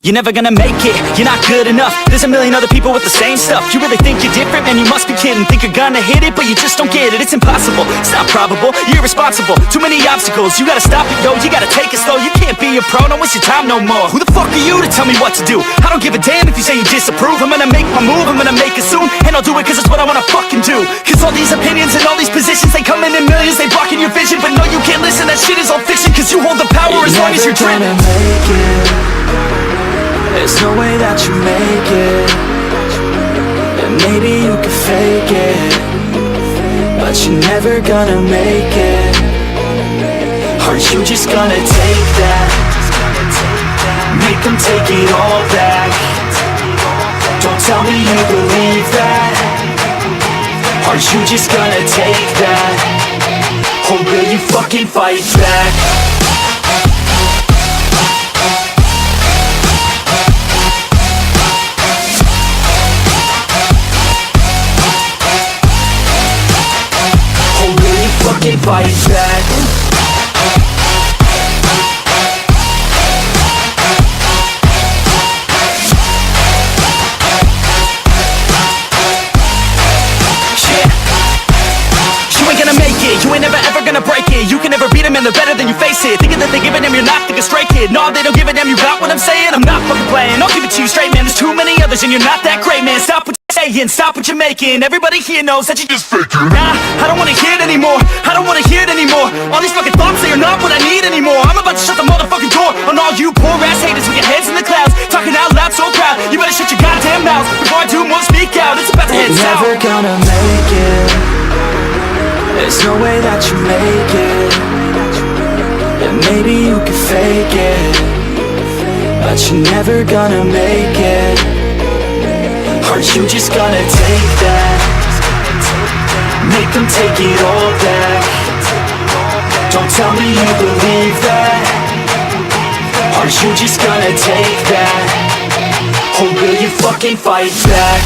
you're never gonna make it. You're not good enough, there's a million other people with the same stuff. You really think you're different? Man, you must be kidding. Think you're gonna hit it, but you just don't get it. It's impossible, it's not probable, you're irresponsible. Too many obstacles, you gotta stop it, yo. You gotta take it slow, you can't be a pro. Don't waste your time no more. Who the fuck are you to tell me what to do? I don't give a damn if you say you disapprove. I'm gonna make my move, I'm gonna make it soon. And I'll do it cause it's what I wanna fucking do. Cause all these opinions and all these positions, they come in millions, they blocking your vision. But no, you can't listen, that shit is all fiction. Cause you hold the power as long as you're driven. Make it. There's no way that you make it. And maybe you can fake it, but you're never gonna make it. Are you just gonna take that? Make them take it all back. Don't tell me you believe that. Are you just gonna take that? Or will you fucking fight back? Fucking fight back. You ain't gonna make it, you ain't never ever gonna break it. You can never beat them and they're better than you face it. Thinking that they give a damn, you're not thinking straight, kid. No, they don't give a damn, you got what I'm saying? I'm not fucking playing, I'll give it to you straight, man. There's too many others and you're not that great, man. Stop what you're saying, stop what you're making. Everybody here knows that you just faking. Nah, I don't wanna hear it anymore, I don't wanna hear it anymore. All these fucking thoughts, they are not what I need anymore. I'm about to shut the motherfucking door on all you poor ass haters with your heads in the clouds, talking out loud so proud. You better shut your goddamn mouth before I do more, speak out. It's about to head south. You're never gonna make it. There's no way that you make it. And maybe you can fake it, but you're never gonna make it. Are you just gonna take that? Make them take it all back. Don't tell me you believe that. Are you just gonna take that? Or will you fucking fight back?